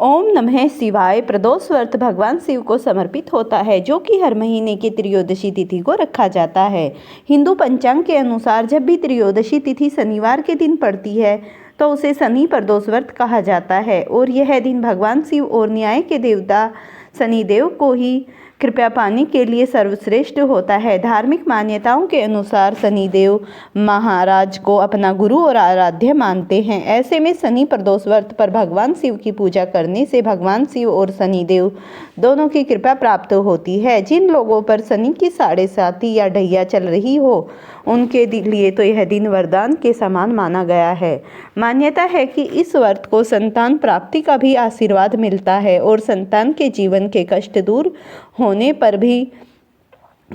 ओम नमः शिवाय प्रदोष व्रत भगवान शिव को समर्पित होता है, जो कि हर महीने की त्रयोदशी तिथि को रखा जाता है। हिंदू पंचांग के अनुसार जब भी त्रयोदशी तिथि शनिवार के दिन पड़ती है तो उसे शनि प्रदोष व्रत कहा जाता है और यह दिन भगवान शिव और न्याय के देवता शनिदेव को ही कृपा पाने के लिए सर्वश्रेष्ठ होता है। धार्मिक मान्यताओं के अनुसार शनिदेव महाराज को अपना गुरु और आराध्य मानते हैं। ऐसे में शनि प्रदोष व्रत पर भगवान शिव की पूजा करने से भगवान शिव और शनिदेव दोनों की कृपा प्राप्त होती है। जिन लोगों पर शनि की 7.5 या ढैया चल रही हो उनके लिए तो यह दिन वरदान के समान माना गया है। मान्यता है कि इस व्रत को संतान प्राप्ति का भी आशीर्वाद मिलता है और संतान के जीवन के कष्ट दूर होने पर भी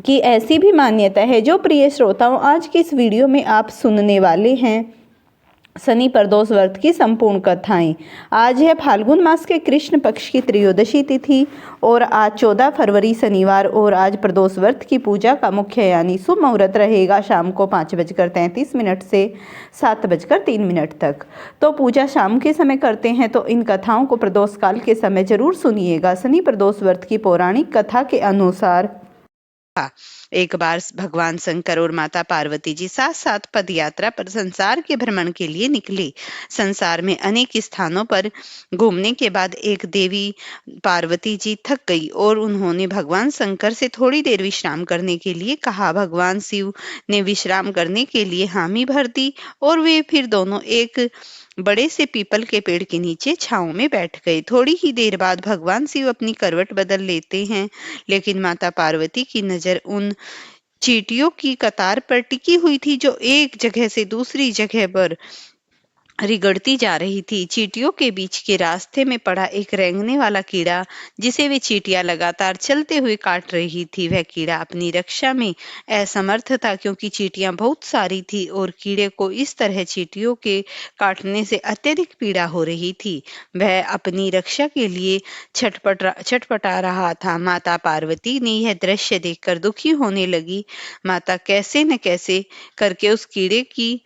की ऐसी भी मान्यता है। जो प्रिय श्रोताओं, आज की इस वीडियो में आप सुनने वाले हैं शनि प्रदोष व्रत की संपूर्ण कथाएं। आज है फाल्गुन मास के कृष्ण पक्ष की त्रयोदशी तिथि और आज 14 फरवरी शनिवार और आज प्रदोष व्रत की पूजा का मुख्य यानी शुभ मुहूर्त रहेगा शाम को 5:33 से 7:03 तक। तो पूजा शाम के समय करते हैं, तो इन कथाओं को प्रदोष काल के समय जरूर सुनिएगा। शनि प्रदोष व्रत की पौराणिक कथा के अनुसार एक बार भगवान शंकर और माता पार्वती जी साथ साथ पद यात्रा पर संसार के भ्रमण के लिए निकले। संसार में अनेक स्थानों पर घूमने के बाद एक देवी पार्वती जी थक गई और उन्होंने भगवान शंकर से थोड़ी देर विश्राम करने के लिए कहा। भगवान शिव ने विश्राम करने के लिए हामी भर दी और वे फिर दोनों एक बड़े से पीपल के पेड़ के नीचे छांव में बैठ गए। थोड़ी ही देर बाद भगवान शिव अपनी करवट बदल लेते हैं, लेकिन माता पार्वती की नजर उन चींटियों की कतार पर टिकी हुई थी जो एक जगह से दूसरी जगह पर रिगड़ती जा रही थी। चींटियों के बीच के रास्ते में पड़ा एक रेंगने वाला कीड़ा, जिसे वे चींटियां लगातार चलते हुए काट रही थी। वह कीड़ा अपनी रक्षा में असमर्थ था, क्योंकि चींटियां बहुत सारी थी और कीड़े को इस तरह चींटियों के काटने से अत्यधिक पीड़ा हो रही थी। वह अपनी रक्षा के लिए छटपटा रहा था। माता पार्वती ने यह दृश्य देखकर दुखी होने लगी। माता कैसे न कैसे करके उस कीड़े की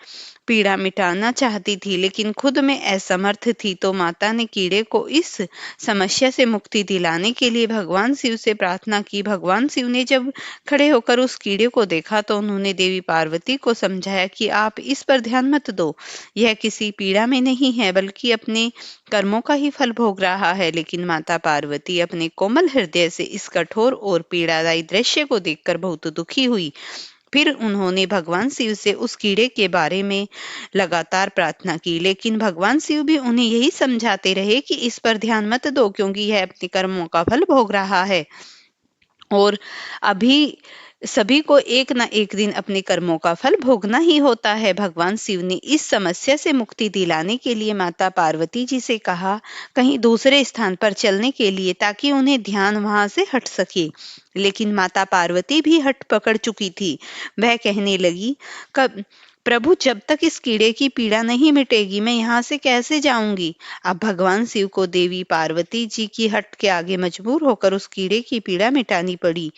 पीड़ा मिटाना चाहती थी, लेकिन खुद में असमर्थ थी। तो माता ने कीड़े को इस समस्या से मुक्ति दिलाने के लिए भगवान शिव से प्रार्थना की। भगवान शिव ने जब खड़े होकर उस कीड़े को देखा तो उन्होंने देवी पार्वती को समझाया कि आप इस पर ध्यान मत दो, यह किसी पीड़ा में नहीं है बल्कि अपने कर्मों का ही फल भोग रहा है। लेकिन माता पार्वती अपने कोमल हृदय से इस कठोर और पीड़ादायी दृश्य को देखकर बहुत दुखी हुई। फिर उन्होंने भगवान शिव से उस कीड़े के बारे में लगातार प्रार्थना की, लेकिन भगवान शिव भी उन्हें यही समझाते रहे कि इस पर ध्यान मत दो, क्योंकि यह अपने कर्मों का फल भोग रहा है और अभी सभी को एक ना एक दिन अपने कर्मों का फल भोगना ही होता है। भगवान शिव ने इस समस्या से मुक्ति दिलाने के लिए माता पार्वती जी से कहा कहीं दूसरे स्थान पर चलने के लिए, ताकि उन्हें ध्यान वहां से हट सके। लेकिन माता पार्वती भी हट पकड़ चुकी थी। वह कहने लगी, कब प्रभु, जब तक इस कीड़े की पीड़ा नहीं मिटेगी मैं यहाँ से कैसे जाऊंगी। अब भगवान शिव को देवी पार्वती जी की हट के आगे मजबूर होकर उस कीड़े की पीड़ा मिटानी पड़ी।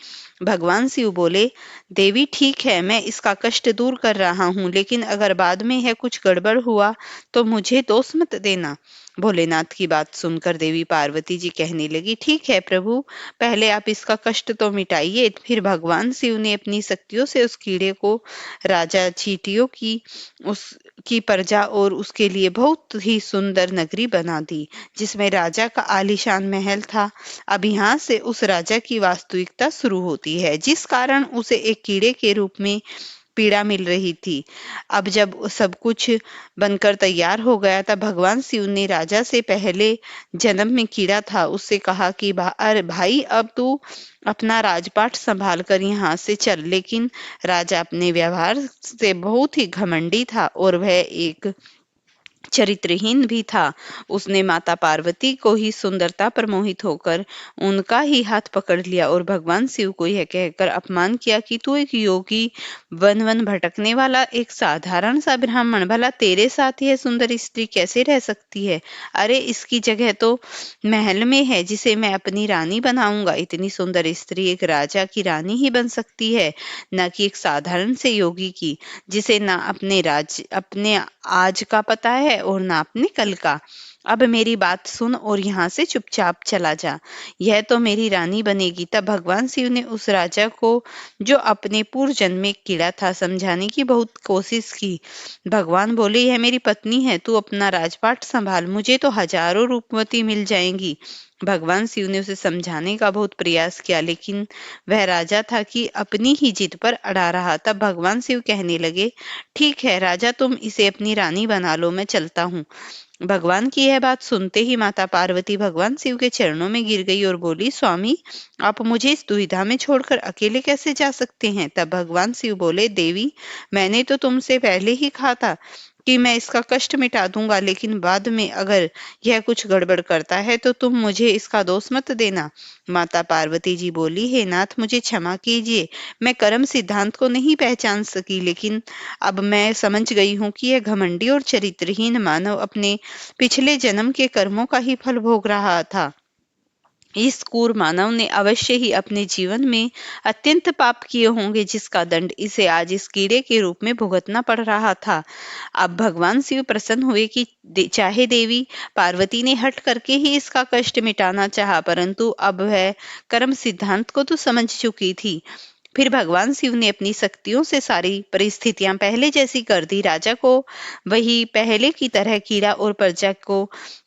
भगवान शिव बोले, देवी ठीक है, मैं इसका कष्ट दूर कर रहा हूँ, लेकिन अगर बाद में यह कुछ गड़बड़ हुआ तो मुझे दोष मत देना। भोलेनाथ की बात सुनकर देवी पार्वती जी कहने लगी, ठीक है प्रभु, पहले आप इसका कष्ट तो मिटाइए। फिर भगवान शिव ने अपनी शक्तियों से उस कीड़े को राजा चींटियों की उसकी प्रजा और उसके लिए बहुत ही सुंदर नगरी बना दी, जिसमें राजा का आलीशान महल था। अब यहाँ से उस राजा की वास्तविकता शुरू होती है, जिस कारण उसे एक कीड़े के रूप में पीड़ा मिल रही थी। अब जब सब कुछ बनकर तैयार हो गया तब भगवान शिव ने राजा से पहले जन्म में कीड़ा था उससे कहा कि अरे भाई, अब तू अपना राजपाट संभाल कर यहाँ से चल। लेकिन राजा अपने व्यवहार से बहुत ही घमंडी था और वह एक चरित्रहीन भी था। उसने माता पार्वती को ही सुंदरता पर मोहित होकर उनका ही हाथ पकड़ लिया और भगवान शिव को यह कहकर अपमान किया कि तू एक योगी, वन वन भटकने वाला एक साधारण सा ब्राह्मण, भला तेरे साथ यह सुंदर स्त्री कैसे रह सकती है। अरे इसकी जगह तो महल में है, जिसे मैं अपनी रानी बनाऊंगा। इतनी सुंदर स्त्री एक राजा की रानी ही बन सकती है, न कि एक साधारण से योगी की, जिसे ना अपने आज का पता है और ना अपने कल का। अब मेरी बात सुन और यहाँ से चुपचाप चला जा। यह तो मेरी रानी बनेगी। तब भगवान शिव ने उस राजा को, जो अपने पूर्व जन्म में एक कीड़ा था, समझाने की बहुत कोशिश की। भगवान बोले, यह मेरी पत्नी है, तू अपना राजपाट संभाल, मुझे तो हजारों रूपवती मिल जाएंगी। भगवान शिव ने उसे समझाने का बहुत प्रयास किया, लेकिन वह राजा था कि अपनी ही जिद पर अड़ा रहा। तब भगवान शिव कहने लगे, ठीक है राजा, तुम इसे अपनी रानी बना लो, मैं चलता हूँ। भगवान की यह बात सुनते ही माता पार्वती भगवान शिव के चरणों में गिर गई और बोली, स्वामी, आप मुझे इस दुविधा में छोड़कर अकेले कैसे जा सकते हैं? तब भगवान शिव बोले, देवी, मैंने तो तुमसे पहले ही कहा था कि मैं इसका कष्ट मिटा दूंगा, लेकिन बाद में अगर यह कुछ गड़बड़ करता है तो तुम मुझे इसका दोष मत देना। माता पार्वती जी बोली, हे नाथ, मुझे क्षमा कीजिए, मैं कर्म सिद्धांत को नहीं पहचान सकी, लेकिन अब मैं समझ गई हूँ कि यह घमंडी और चरित्रहीन मानव अपने पिछले जन्म के कर्मों का ही फल भोग रहा था। इस क्रूर मानव ने अवश्य ही अपने जीवन में अत्यंत पाप किए होंगे, जिसका दंड इसे आज इस कीड़े के रूप में भुगतना पड़ रहा था। अब भगवान शिव प्रसन्न हुए कि चाहे देवी पार्वती ने हट करके ही इसका कष्ट मिटाना चाहा, परंतु अब वह कर्म सिद्धांत को तो समझ चुकी थी। फिर भगवान शिव ने अपनी शक्तियों से सारी परिस्थितियां पहले जैसी कर दी। राजा को वही पहले की तरह कीड़ा और प्रजा को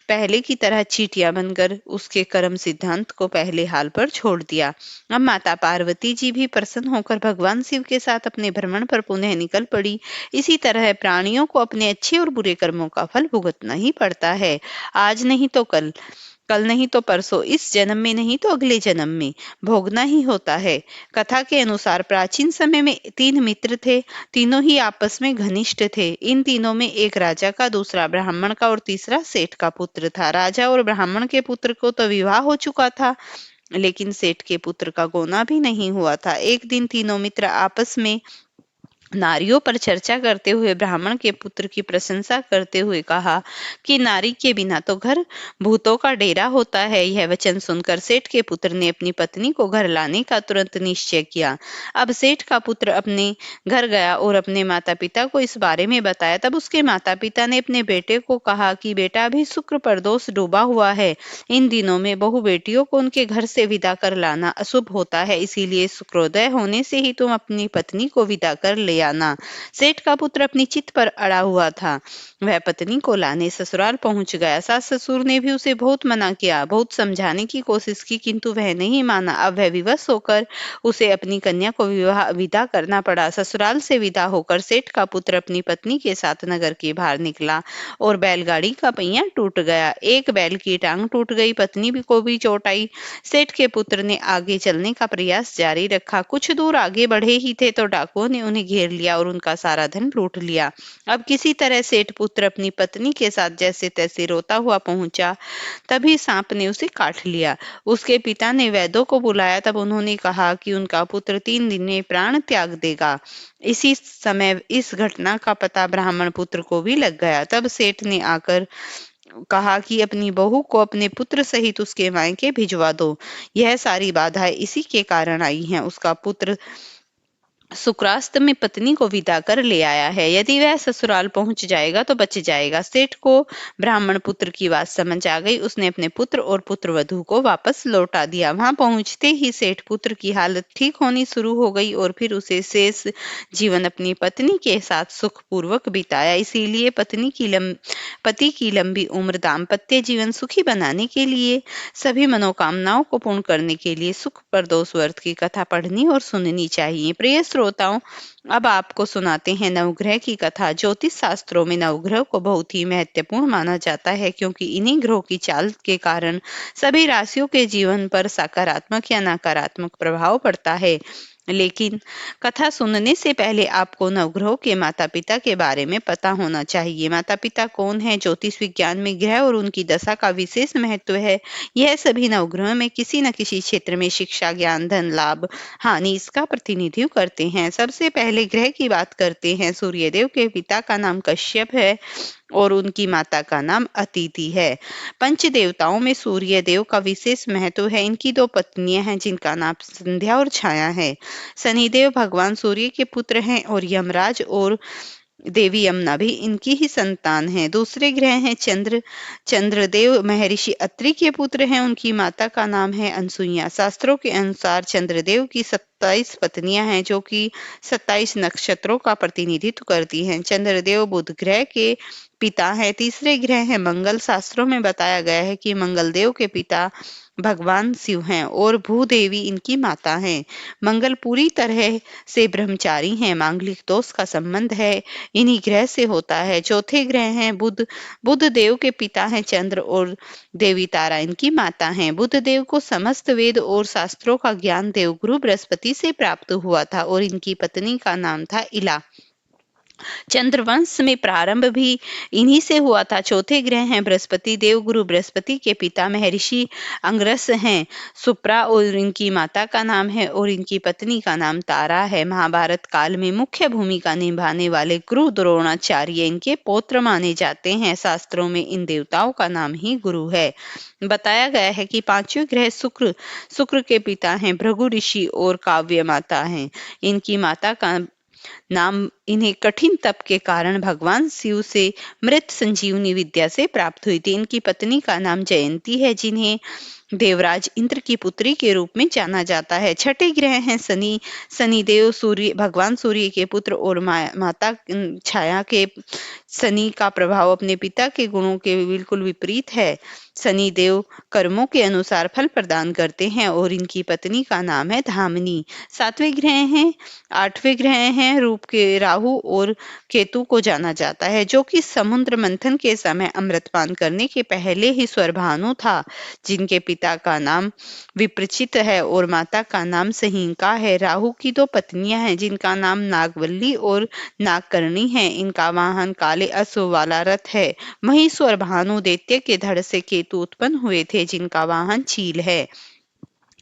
पहले की तरह चींटियां बनकर उसके कर्म सिद्धांत को पहले हाल पर छोड़ दिया। अब माता पार्वती जी भी प्रसन्न होकर भगवान शिव के साथ अपने भ्रमण पर पुनः निकल पड़ी। इसी तरह प्राणियों को अपने अच्छे और बुरे कर्मों का फल भुगतना ही पड़ता है। आज नहीं तो कल, कल नहीं तो परसों, इस जन्म में नहीं तो अगले जन्म में भोगना ही होता है। कथा के अनुसार प्राचीन समय में 3 मित्र थे। तीनों ही आपस में घनिष्ठ थे। इन तीनों में एक राजा का, दूसरा ब्राह्मण का और तीसरा सेठ का पुत्र था। राजा और ब्राह्मण के पुत्र को तो विवाह हो चुका था, लेकिन सेठ के पुत्र का गोना भी नहीं हुआ था। एक दिन तीनों मित्र आपस में नारियों पर चर्चा करते हुए ब्राह्मण के पुत्र की प्रशंसा करते हुए कहा कि नारी के बिना तो घर भूतों का डेरा होता है। यह वचन सुनकर सेठ के पुत्र ने अपनी पत्नी को घर लाने का तुरंत निश्चय किया। अब सेठ का पुत्र अपने घर गया और अपने माता पिता को इस बारे में बताया। तब उसके माता पिता ने अपने बेटे को कहा कि बेटा, अभी शुक्र प्रदोष डूबा हुआ है, इन दिनों में बहु बेटियों को उनके घर से विदा कर लाना अशुभ होता है, इसीलिए शुक्रोदय होने से ही तुम अपनी पत्नी को विदा कर ले आना। सेठ का पुत्र अपनी चित पर अड़ा हुआ था। वह पत्नी को लाने ससुराल पहुंच गया। सास ससुर ने भी उसे बहुत मना किया, बहुत समझाने की कोशिश की, किंतु वह नहीं माना। अब वह विवश होकर उसे अपनी कन्या को विदा करना पड़ा। ससुराल से विदा होकर सेठ का पुत्र अपनी पत्नी के साथ नगर के बाहर निकला और बैलगाड़ी का पहिया टूट गया। एक बैल की टांग टूट गई, पत्नी को भी चोट आई। सेठ के पुत्र ने आगे चलने का प्रयास जारी रखा। कुछ दूर आगे बढ़े ही थे तो डाकुओं ने उन्हें घेर लिया और उनका सारा धन लूट लिया। अब किसी तरह सेठ पुत्र अपनी पत्नी के साथ जैसे तैसे रोता हुआ पहुंचा, तभी सांप ने उसे काट लिया। उसके पिता ने वैद्यों को बुलाया। तब उन्होंने कहा कि उनका पुत्र 3 दिन में प्राण त्याग देगा। इसी समय इस घटना का पता ब्राह्मण पुत्र को भी लग गया। तब सेठ ने आकर कहा कि अपनी बहू को अपने पुत्र सहित उसके मायके भिजवा दो। यह सारी बाधाएं इसी के कारण आई हैं। उसका पुत्र शुक्रास्त में पत्नी को विदा कर ले आया है। यदि वह ससुराल पहुंच जाएगा तो बच जाएगा। सेठ को ब्राह्मण पुत्र की बात समझ आ गई। उसने अपने पुत्र और पुत्रवधू को वापस लौटा दिया। वहां पहुंचते ही सेठ पुत्र की हालत ठीक होनी शुरू हो गई और फिर उसे शेष जीवन अपनी पत्नी के साथ सुखपूर्वक बिताया। इसीलिए पति की लंबी उम्र, दाम्पत्य जीवन सुखी बनाने के लिए, सभी मनोकामनाओं को पूर्ण करने के लिए सुख प्रदोष व्रत की कथा पढ़नी और सुननी चाहिए। प्रिय श्रोताओं, अब आपको सुनाते हैं नवग्रह की कथा। ज्योतिष शास्त्रों में नवग्रह को बहुत ही महत्वपूर्ण माना जाता है, क्योंकि इन्हीं ग्रहों की चाल के कारण सभी राशियों के जीवन पर सकारात्मक या नकारात्मक प्रभाव पड़ता है। लेकिन कथा सुनने से पहले आपको नवग्रहों के माता पिता के बारे में पता होना चाहिए। माता पिता कौन है? ज्योतिष विज्ञान में ग्रह और उनकी दशा का विशेष महत्व है। यह सभी नवग्रहों में किसी न किसी क्षेत्र में शिक्षा, ज्ञान, धन लाभ, हानि इसका प्रतिनिधित्व करते हैं। सबसे पहले ग्रह की बात करते हैं। सूर्यदेव के पिता का नाम कश्यप है और उनकी माता का नाम अदिति है। पंच देवताओं में सूर्य देव का विशेष महत्व है। इनकी 2 पत्नियां हैं जिनका नाम संध्या और छाया है। शनिदेव भगवान सूर्य के पुत्र हैं और यमराज और देवी यमुना भी इनकी ही संतान है। दूसरे ग्रह हैं चंद्र। चंद्रदेव महर्षि अत्रि के पुत्र हैं। उनकी माता का नाम है अनसुईया। शास्त्रों के अनुसार चंद्रदेव की 27 पत्नियां हैं जो कि 27 नक्षत्रों का प्रतिनिधित्व करती हैं। चंद्रदेव बुध ग्रह के पिता हैं। तीसरे ग्रह है मंगल। शास्त्रों में बताया गया है कि मंगल देव के पिता भगवान शिव हैं और भूदेवी इनकी माता हैं। मंगल पूरी तरह से ब्रह्मचारी हैं। मांगलिक दोष का संबंध है इन्हीं ग्रह से होता है। चौथे ग्रह हैं बुध। बुध देव के पिता हैं चंद्र और देवी तारा इनकी माता हैं। बुध देव को समस्त वेद और शास्त्रों का ज्ञान देवगुरु बृहस्पति से प्राप्त हुआ था और इनकी पत्नी का नाम था इला। चंद्रवंश में प्रारंभ भी इन्हीं से हुआ था। चौथे ग्रह हैं बृहस्पति। देवगुरु बृहस्पति के पिता महर्षि अंगरस हैं। सुप्रा और इनकी माता का नाम है और इनकी पत्नी का नाम तारा है। महाभारत काल में मुख्य भूमिका निभाने वाले गुरु द्रोणाचार्य इनके पौत्र माने जाते हैं। शास्त्रों में इन देवताओं का नाम ही गुरु है। बताया गया है कि पांचवें ग्रह शुक्र। शुक्र के पिता हैं भृगु ऋषि और काव्य माता हैं। इनकी माता का नाम इन्हें कठिन तप के कारण भगवान शिव से मृत संजीवनी विद्या से प्राप्त हुई थी। इनकी पत्नी का नाम जयंती है जिन्हें देवराज इंद्र की पुत्री के रूप में जाना जाता है। छठे ग्रह हैं शनि। शनिदेव सूर्य भगवान सूर्य के पुत्र और माता छाया के शनि का प्रभाव अपने पिता के गुणों के बिल्कुल विपरीत है। शनि देव कर्मों के अनुसार फल प्रदान करते हैं और इनकी पत्नी का नाम है धामिनी। सातवें ग्रह हैं आठवें ग्रह हैं रूप के राहु और केतु को जाना जाता है जो कि समुद्र मंथन के समय अमृतपान करने के पहले ही स्वरभानु था, जिनके पिता का नाम विप्रचित है और माता का नाम सहींका है। राहु की दो पत्नियां हैं जिनका नाम नागवल्ली और नागकर्णी है। इनका वाहन काले अश्व वाला रथ है। वहीं स्वरभानु दैत्य के धड़ से केतु उत्पन्न हुए थे जिनका वाहन चील है।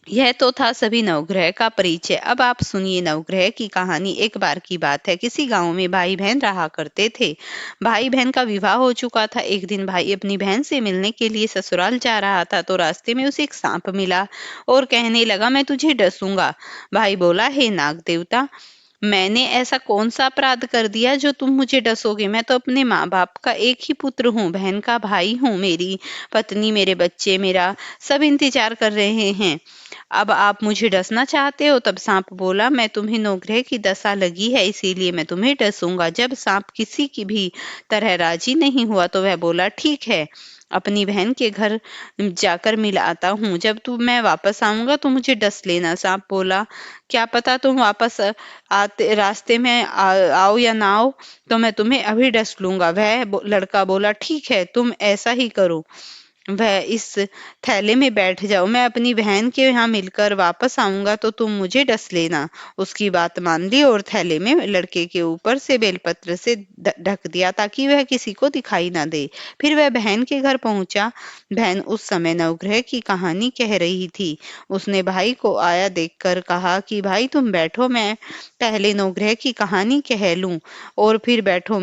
यह तो था सभी नवग्रह का परिचय। अब आप सुनिए नवग्रह की कहानी। एक बार की बात है, किसी गांव में भाई बहन रहा करते थे। भाई बहन का विवाह हो चुका था। एक दिन भाई अपनी बहन से मिलने के लिए ससुराल जा रहा था तो रास्ते में उसे एक सांप मिला और कहने लगा, मैं तुझे डसूंगा। भाई बोला, हे नाग देवता, मैंने ऐसा कौन सा अपराध कर दिया जो तुम मुझे डसोगे? मैं तो अपने माँ बाप का एक ही पुत्र हूँ, बहन का भाई हूँ। मेरी पत्नी, मेरे बच्चे, मेरा सब इंतजार कर रहे हैं। अब आप मुझे डसना चाहते हो? तब सांप बोला, मैं तुम्हें नवग्रह की दशा लगी है इसीलिए मैं तुम्हें डसूंगा। जब सांप किसी की भी तरह राजी नहीं हुआ तो वह बोला, ठीक है, अपनी बहन के घर जाकर मिल आता हूँ। जब मैं वापस आऊंगा तो मुझे डस लेना। सांप बोला, क्या पता तुम वापस आते रास्ते में आओ या ना आओ, तो मैं तुम्हें अभी डस लूंगा। वह लड़का बोला, ठीक है, तुम ऐसा ही करो। वह इस थैले में बैठ जाओ, मैं अपनी बहन के यहाँ मिलकर वापस आऊंगा तो तुम मुझे डस लेना। उसकी बात मान ली और थैले में लड़के के ऊपर से बेलपत्र से ढक दिया ताकि वह किसी को दिखाई ना दे। फिर वह बहन के घर पहुंचा। बहन उस समय नवग्रह की कहानी कह रही थी। उसने भाई को आया देखकर कहा कि भाई तुम बैठो, मैं पहले नवग्रह की कहानी कह लूं और फिर बैठो।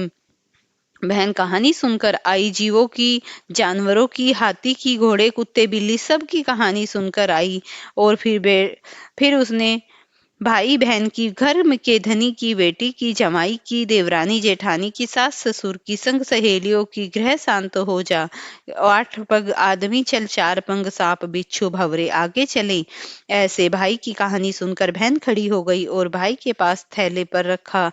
बहन कहानी सुनकर आई। जीवों की, जानवरों की, हाथी की, घोड़े, कुत्ते, बिल्ली, सब की कहानी सुनकर आई। और फिर उसने भाई बहन की, घर के धनी की, बेटी की, जमाई की, देवरानी जेठानी की, सास ससुर की, संग सहेलियों की, ग्रह शांत हो जा, 8 पग आदमी चल, 4 पंग सांप बिच्छू भंवरे आगे चले। ऐसे भाई की कहानी सुनकर बहन खड़ी हो गई और भाई के पास थैले पर रखा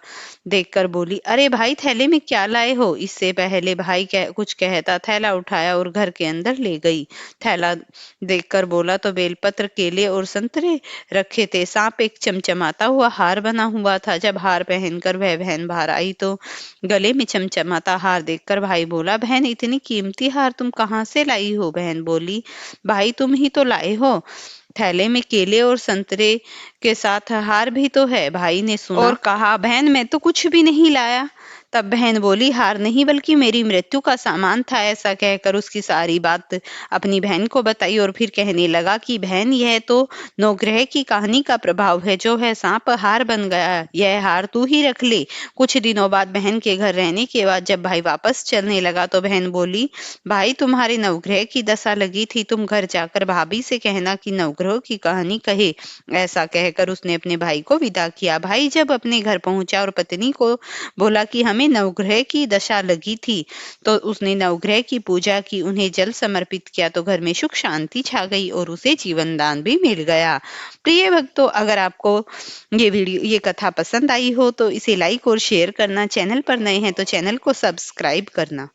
देखकर बोली, अरे भाई, थैले में क्या लाए हो? इससे पहले भाई कुछ कहता थैला उठाया और घर के अंदर ले गई। थैला देखकर बोला तो बेलपत्र, केले और संतरे रखे थे। सांप एक चमचमाता हुआ हार बना हुआ था। जब हार पहनकर वह बहन बाहर आई तो गले में चमचमाता हार देखकर भाई बोला, बहन, इतनी कीमती हार तुम कहाँ से लाई हो? बहन बोली, भाई तुम ही तो लाए हो। थैले में केले और संतरे के साथ हार भी तो है। भाई ने सुना और कहा, बहन, मैं तो कुछ भी नहीं लाया। तब बहन बोली, हार नहीं बल्कि मेरी मृत्यु का सामान था। ऐसा कहकर उसकी सारी बात अपनी बहन को बताई और फिर कहने लगा कि बहन, यह तो नवग्रह की कहानी का प्रभाव है। जो है सांप हार बन गया, यह हार तू ही रख ले। कुछ दिनों बाद बहन के घर रहने के बाद जब भाई वापस चलने लगा तो बहन बोली, भाई, तुम्हारे नवग्रह की दशा लगी थी, तुम घर जाकर भाभी से कहना कि नवग्रह की कहानी कहे। ऐसा कहकर उसने अपने भाई को विदा किया। भाई जब अपने घर पहुंचा और पत्नी को बोला कि हमें में नवग्रह की दशा लगी थी, तो उसने नवग्रह की पूजा की, उन्हें जल समर्पित किया, तो घर में सुख शांति छा गई और उसे जीवन दान भी मिल गया। प्रिय भक्तों, अगर आपको ये कथा पसंद आई हो तो इसे लाइक और शेयर करना, चैनल पर नए हैं तो चैनल को सब्सक्राइब करना।